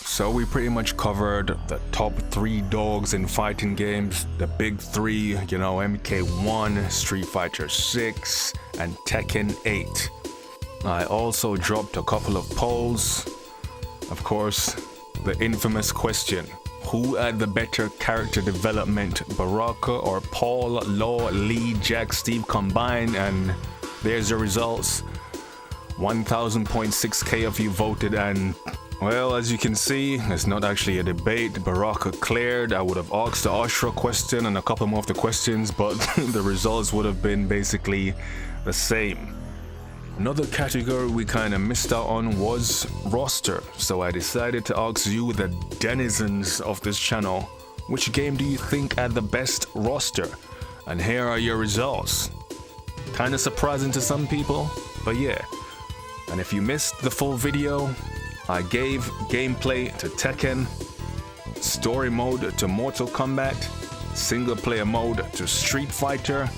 So we pretty much covered the top 3 dogs in fighting games, the big 3, you know, MK1, Street Fighter 6, and Tekken 8. I also dropped a couple of polls. Of course, the infamous question, who had the better character development, Baraka or Paul, Law, Lee, Jack, Steve combined? And there's the results. 1,000.6k of you voted, and well, as you can see, it's not actually a debate. Baraka cleared. I would have asked the Ashra question and a couple more of the questions, but the results would have been basically the same. Another category we kind of missed out on was roster, so I decided to ask you, the denizens of this channel, which game do you think had the best roster? And here are your results. Kind of surprising to some people, but yeah. And if you missed the full video, I gave gameplay to Tekken, story mode to Mortal Kombat, single player mode to Street Fighter.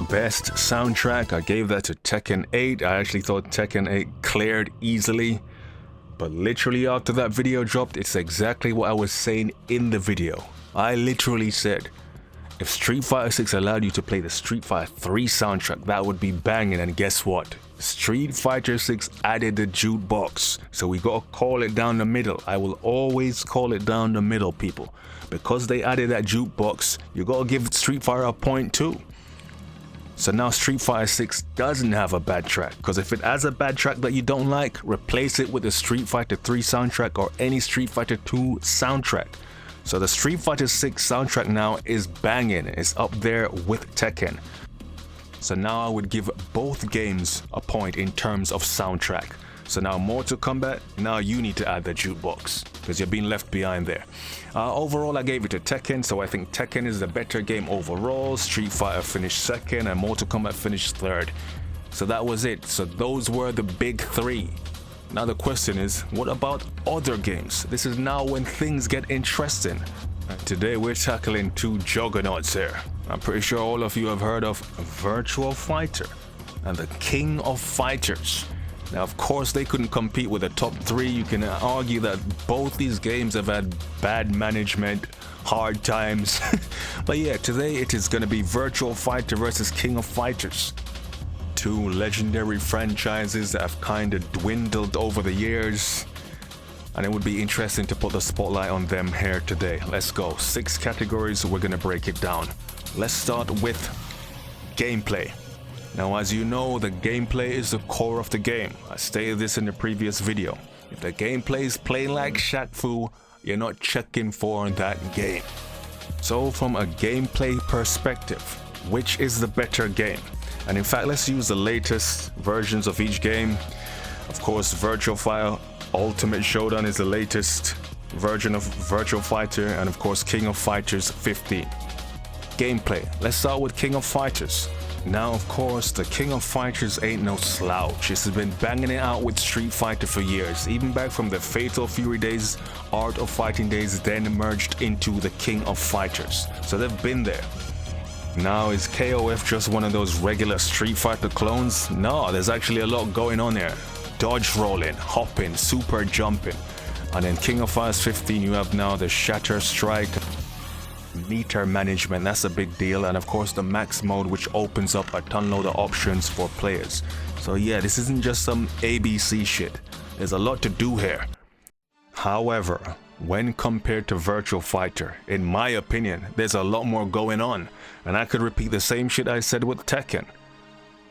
Best soundtrack, I gave that to Tekken 8. I actually thought Tekken 8 cleared easily, but literally after that video dropped, it's exactly what I was saying in the video. I literally said, if Street Fighter 6 allowed you to play the Street Fighter 3 soundtrack, that would be banging, and guess what? Street Fighter 6 added the jukebox, so we gotta call it down the middle. I will always call it down the middle, people. Because they added that jukebox, you gotta give Street Fighter a point too. So now Street Fighter 6 doesn't have a bad track, because if it has a bad track that you don't like, replace it with the Street Fighter 3 soundtrack or any Street Fighter 2 soundtrack. So the Street Fighter 6 soundtrack now is banging, it's up there with Tekken. So now I would give both games a point in terms of soundtrack. So now Mortal Kombat, now you need to add the jukebox, because you're being left behind there. Overall, I gave it to Tekken, so I think Tekken is the better game overall. Street Fighter finished second and Mortal Kombat finished third. So that was it. So those were the big 3. Now the question is, what about other games? This is now when things get interesting. Today we're tackling 2 juggernauts here. I'm pretty sure all of you have heard of Virtua Fighter and the King of Fighters. Now of course they couldn't compete with the top 3. You can argue that both these games have had bad management, hard times. But yeah, today it is going to be Virtua Fighter versus King of Fighters. 2 legendary franchises that have kind of dwindled over the years, and it would be interesting to put the spotlight on them here today. Let's go. 6 categories, we're gonna break it down. Let's start with gameplay. Now as you know, the gameplay is the core of the game. I stated this in the previous video. If the gameplay is playing like Shaq Fu, you're not checking for that game. So from a gameplay perspective, which is the better game? And in fact, let's use the latest versions of each game. Of course, Virtua Fighter Ultimate Showdown is the latest version of Virtua Fighter, and of course King of Fighters 15. Gameplay, let's start with King of Fighters. Now of course the King of Fighters ain't no slouch. He's been banging it out with Street Fighter for years, even back from the Fatal Fury days, Art of Fighting days, then merged into the King of Fighters. So they've been there. Now is KOF just one of those regular Street Fighter clones? No, there's actually a lot going on here. Dodge rolling, hopping, super jumping. And in King of Fighters 15 you have now the Shatter Strike, meter management, that's a big deal, and of course the max mode, which opens up a ton load of options for players. So yeah, this isn't just some ABC shit. There's a lot to do here. However, when compared to Virtua Fighter, in my opinion, there's a lot more going on. And I could repeat the same shit I said with Tekken.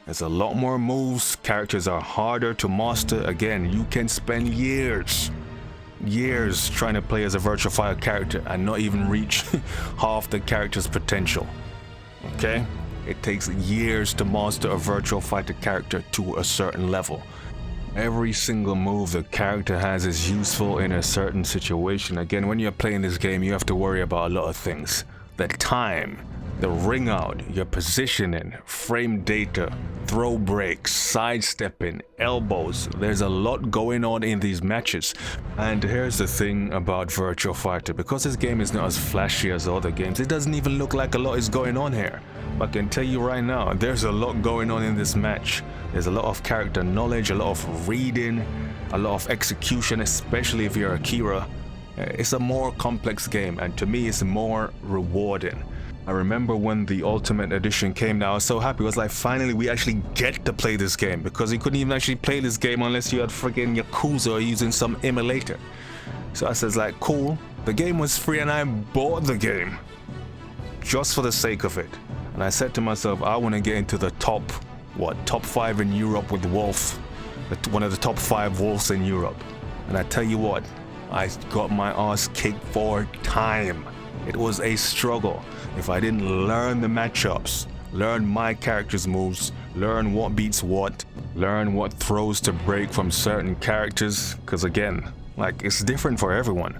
There's a lot more moves, characters are harder to master. Again, you can spend years trying to play as a Virtua Fighter character and not even reach half the character's potential. Okay? It takes years to master a Virtua Fighter character to a certain level. Every single move the character has is useful in a certain situation. Again, when you're playing this game, you have to worry about a lot of things. The time, The ring out, your positioning, frame data, throw breaks, sidestepping, elbows. There's a lot going on in these matches. And here's the thing about Virtua Fighter. Because this game is not as flashy as other games, it doesn't even look like a lot is going on here. But I can tell you right now, there's a lot going on in this match. There's a lot of character knowledge, a lot of reading, a lot of execution, especially if you're Akira. It's a more complex game, and to me it's more rewarding. I remember when the Ultimate Edition came out, I was so happy. I was like, finally we actually get to play this game, because you couldn't even actually play this game unless you had friggin' Yakuza or using some emulator. So I said, like, cool. The game was free and I bought the game just for the sake of it. And I said to myself, I want to get into the top 5 in Europe with Wolf, one of the top 5 Wolves in Europe. And I tell you what, I got my ass kicked for time. It was a struggle. If I didn't learn the matchups, learn my character's moves, learn what beats what, learn what throws to break from certain characters, because again, like, it's different for everyone.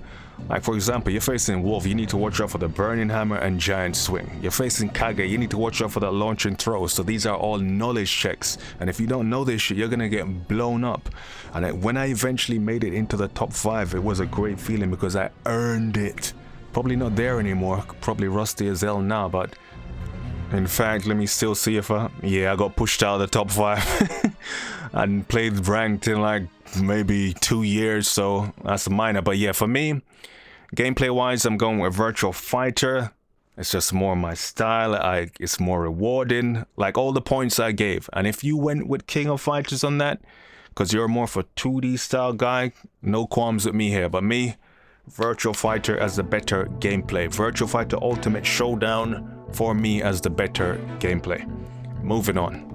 Like, for example, you're facing Wolf, you need to watch out for the Burning Hammer and Giant Swing. You're facing Kage, you need to watch out for that launch and throw. So these are all knowledge checks. And if you don't know this shit, you're gonna get blown up. And when I eventually made it into the top 5, it was a great feeling because I earned it. Probably not there anymore, probably rusty as hell now, but in fact, let me still see if I got pushed out of the top 5. And played ranked in like maybe 2 years, so that's minor. But yeah, for me, gameplay wise, I'm going with Virtua Fighter. It's just more my style. It's more rewarding, like all the points I gave. And if you went with King of Fighters on that, because you're more of a 2D style guy, no qualms with me here. But me, Virtua Fighter as the better gameplay. Virtua Fighter Ultimate Showdown for me as the better gameplay. Moving on.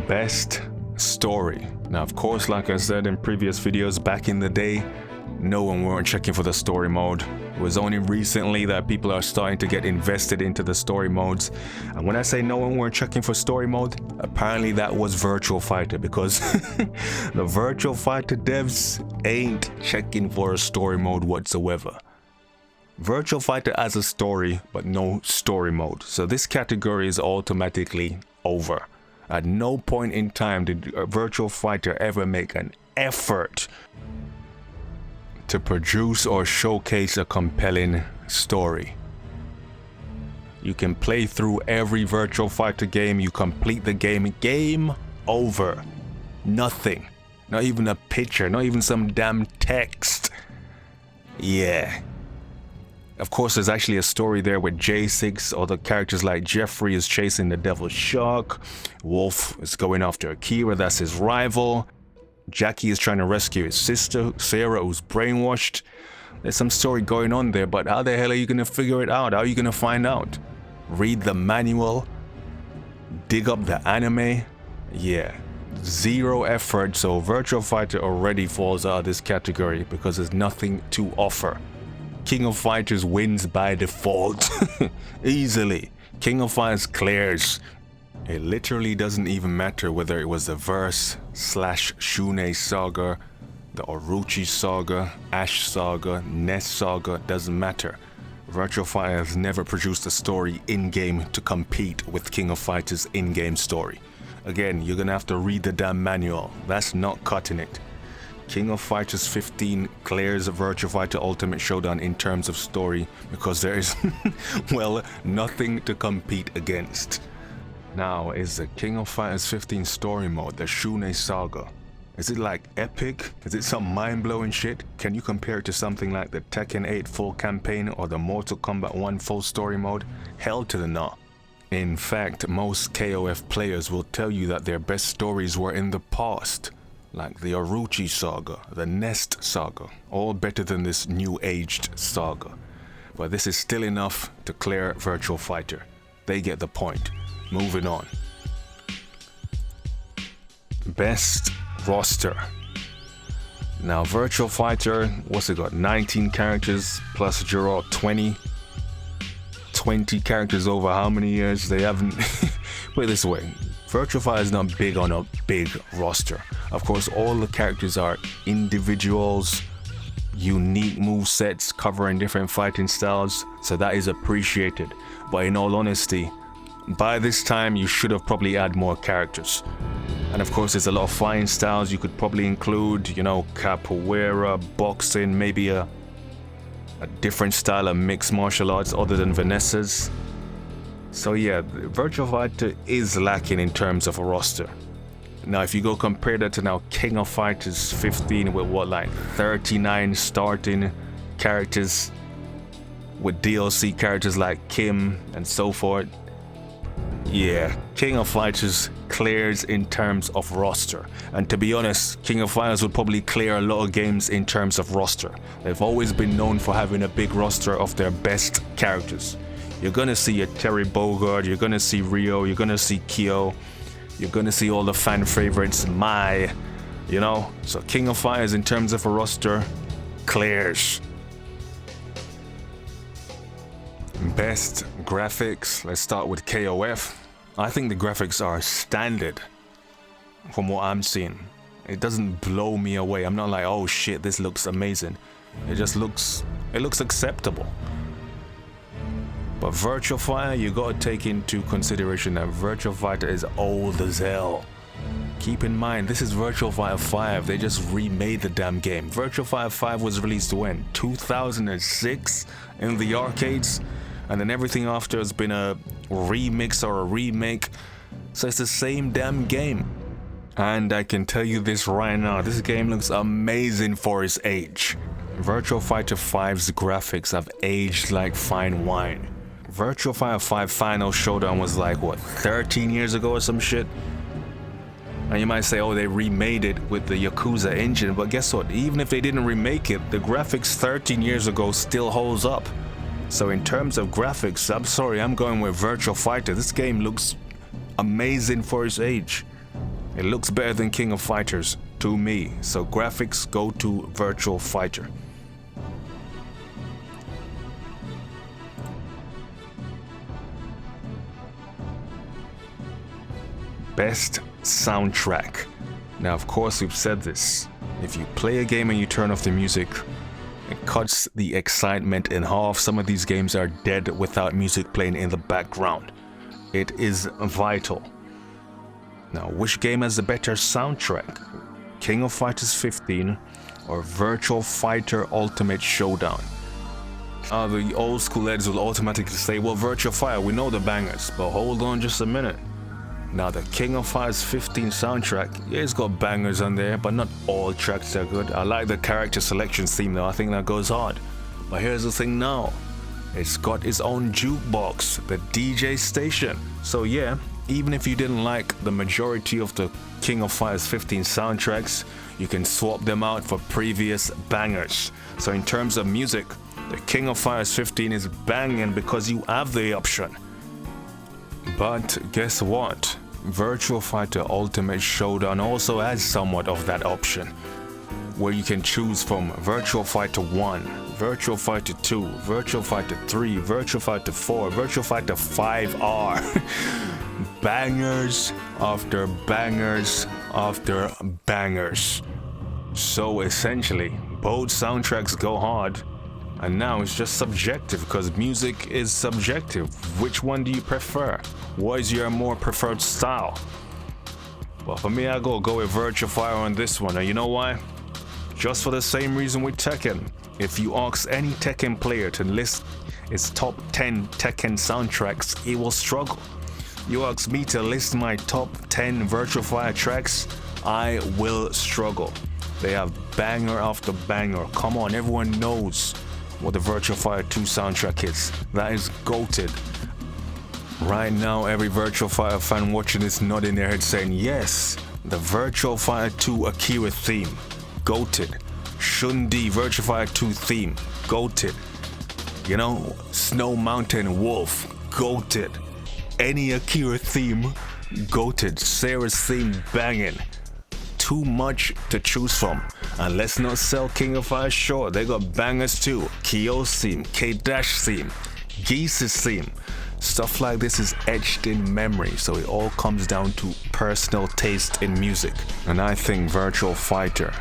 Best story. Now, of course, like I said in previous videos, back in the day, no one weren't checking for the story mode. It was only recently that people are starting to get invested into the story modes. And when I say no one weren't checking for story mode, apparently that was Virtua Fighter, because the Virtua Fighter devs ain't checking for a story mode whatsoever. Virtua Fighter has a story, but no story mode. So this category is automatically over. At no point in time did Virtua Fighter ever make an effort to produce or showcase a compelling story. You can play through every Virtua Fighter game, you complete the game over. Nothing. Not even a picture, not even some damn text. Yeah. Of course, there's actually a story there with J6, or the characters like Jeffrey is chasing the Devil Shark, Wolf is going after Akira, that's his rival, Jackie is trying to rescue his sister, Sarah, who's brainwashed. There's some story going on there, but how the hell are you gonna figure it out? How are you gonna find out? Read the manual? Dig up the anime? Yeah. Zero effort, so Virtua Fighter already falls out of this category because there's nothing to offer. King of Fighters wins by default. Easily. King of Fighters clears. It literally doesn't even matter whether it was the Verse / Shune Saga, the Orochi Saga, Ash Saga, Ness Saga, doesn't matter. Virtua Fighter has never produced a story in-game to compete with King of Fighters' in-game story. Again, you're gonna have to read the damn manual. That's not cutting it. King of Fighters 15 clears Virtua Fighter Ultimate Showdown in terms of story because there is, well, nothing to compete against. Now, is the King of Fighters 15 story mode, the Shune Saga, is it like epic? Is it some mind-blowing shit? Can you compare it to something like the Tekken 8 full campaign or the Mortal Kombat 1 full story mode? Hell to the no. In fact, most KOF players will tell you that their best stories were in the past. Like the Orochi Saga, the Nest Saga, all better than this new-aged saga. But this is still enough to clear Virtua Fighter. They get the point. Moving on. Best roster. Now Virtua Fighter, what's it got? 19 characters plus Gerard 20. 20 characters over how many years? They haven't. Put it this way, Virtua Fighter is not big on a big roster. Of course, all the characters are individuals, unique move sets covering different fighting styles, so that is appreciated. But in all honesty, by this time you should have probably added more characters. And of course, there's a lot of fighting styles you could probably include, you know, capoeira, boxing, maybe a different style of mixed martial arts other than Vanessa's. So yeah, Virtua Fighter is lacking in terms of a roster. Now if you go compare that to now King of Fighters 15 with what, like 39 starting characters with DLC characters like Kim and so forth. Yeah, King of Fighters clears in terms of roster. And to be honest, King of Fighters would probably clear a lot of games in terms of roster. They've always been known for having a big roster of their best characters. You're gonna see a Terry Bogard, you're gonna see Rio, you're gonna see Kyo, you're gonna see all the fan favorites, Mai, you know? So King of Fighters in terms of a roster, clears. Best graphics, let's start with KOF. I think the graphics are standard from what I'm seeing. It doesn't blow me away. I'm not like, oh shit, this looks amazing. It just looks acceptable. But Virtua Fighter, you gotta take into consideration that Virtua Fighter is old as hell. Keep in mind, this is Virtua Fighter 5. They just remade the damn game. Virtua Fighter 5 was released when? 2006 in the arcades? And then everything after has been a remix or a remake. So it's the same damn game. And I can tell you this right now, this game looks amazing for its age. Virtua Fighter 5's graphics have aged like fine wine. Virtua Fighter 5 Final Showdown was like, what, 13 years ago or some shit? And you might say, oh, they remade it with the Yakuza engine, but guess what? Even if they didn't remake it, the graphics 13 years ago still holds up. So in terms of graphics, I'm sorry, I'm going with Virtua Fighter. This game looks amazing for its age. It looks better than King of Fighters to me. So graphics go to Virtua Fighter. Best soundtrack. Now of course we've said this, if you play a game and you turn off the music, it cuts the excitement in half. Some of these games are dead without music playing in the background. It is vital. Now which game has the better soundtrack? King of Fighters 15 or Virtua Fighter Ultimate Showdown? The old school heads will automatically say, well, Virtua Fighter, we know the bangers, but hold on just a minute. Now the King of Fighters 15 soundtrack, yeah, it's got bangers on there, but not all tracks are good. I like the character selection theme though, I think that goes hard. But here's the thing now, it's got its own jukebox, the DJ station. So yeah, even if you didn't like the majority of the King of Fighters 15 soundtracks, you can swap them out for previous bangers. So in terms of music, the King of Fighters 15 is banging because you have the option. But guess what? Virtua Fighter Ultimate Showdown also has somewhat of that option, where you can choose from Virtua Fighter 1, Virtua Fighter 2, Virtua Fighter 3, Virtua Fighter 4, Virtua Fighter 5R. Bangers after bangers after bangers. So essentially, both soundtracks go hard. And now it's just subjective because music is subjective. Which one do you prefer? What is your more preferred style? Well, for me, I go with Virtua Fighter on this one. And you know why? Just for the same reason with Tekken. If you ask any Tekken player to list its top 10 Tekken soundtracks, he will struggle. You ask me to list my top 10 Virtua Fighter tracks, I will struggle. They have banger after banger. Come on, everyone knows what the Virtua Fighter 2 soundtrack is. That is goated. Right now, every Virtua Fighter fan watching this nodding their head saying, yes, the Virtua Fighter 2 Akira theme, goated. Shundi Virtua Fighter 2 theme, goated. You know, Snow Mountain Wolf, goated. Any Akira theme, goated. Sarah's theme, banging. Too much to choose from. And let's not sell King of Fighters short. They got bangers too. Kyo's theme, K-Dash theme, Geese's theme. Stuff like this is etched in memory, so it all comes down to personal taste in music. And I think Virtua Fighter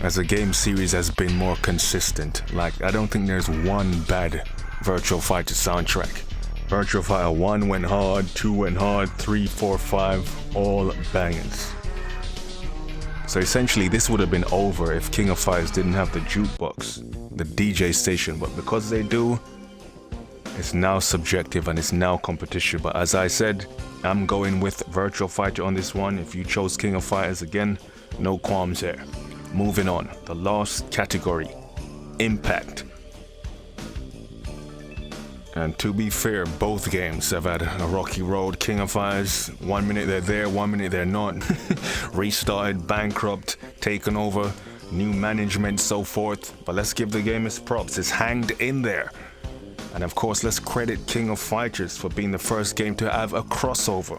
as a game series has been more consistent. Like, I don't think there's one bad Virtua Fighter soundtrack. Virtua Fighter 1 went hard, 2 went hard, 3, 4, 5, all bangers. So essentially this would have been over if King of Fighters didn't have the jukebox, the DJ station, but because they do, it's now subjective and it's now competition. But as I said, I'm going with Virtua Fighter on this one. If you chose King of Fighters again, no qualms there. Moving on, the last category, Impact. And to be fair, both games have had a rocky road. King of Fighters, 1 minute they're there, 1 minute they're not. Restarted, bankrupt, taken over, new management, so forth. But let's give the game its props, it's hanged in there. And of course, let's credit King of Fighters for being the first game to have a crossover.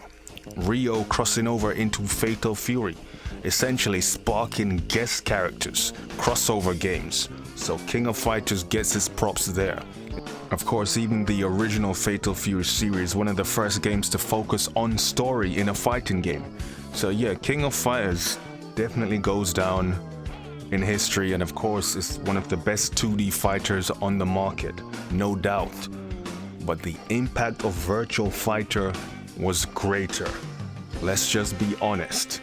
Ryo crossing over into Fatal Fury, essentially sparking guest characters, crossover games. So King of Fighters gets his props there. Of course, even the original Fatal Fury series, one of the first games to focus on story in a fighting game. So yeah, King of Fighters definitely goes down in history, and of course is one of the best 2D fighters on the market, no doubt. But the impact of Virtua Fighter was greater. Let's just be honest.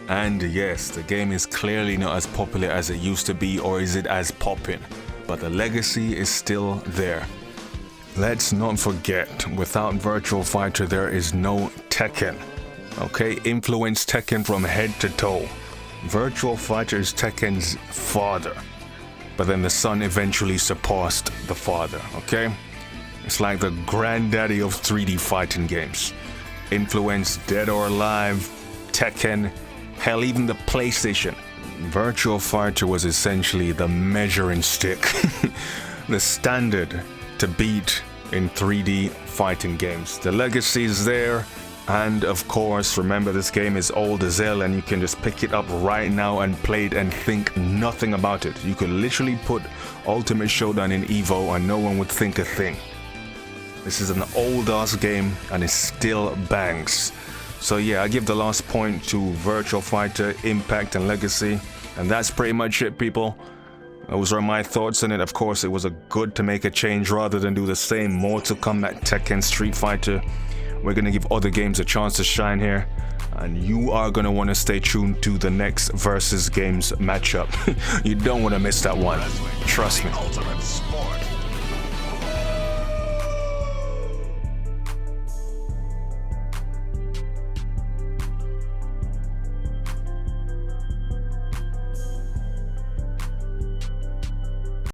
And yes, the game is clearly not as popular as it used to be, or is it as poppin', but the legacy is still there. Let's not forget, without Virtua Fighter there is no Tekken. Okay, influenced Tekken from head to toe. Virtua Fighter is Tekken's father, but then the son eventually surpassed the father, okay? It's like the granddaddy of 3D fighting games. Influenced Dead or Alive, Tekken, hell, even the PlayStation. Virtua Fighter was essentially the measuring stick, the standard to beat in 3D fighting games. The legacy is there, and of course, remember this game is old as hell and you can just pick it up right now and play it and think nothing about it. You could literally put Ultimate Showdown in Evo and no one would think a thing. This is an old ass game and it still bangs. So yeah, I give the last point to Virtua Fighter, Impact and Legacy. And that's pretty much it, people. Those are my thoughts on it. Of course, it was a good to make a change rather than do the same. More to come at Tekken, Street Fighter. We're going to give other games a chance to shine here. And you are going to want to stay tuned to the next Versus Games matchup. You don't want to miss that one. Trust me.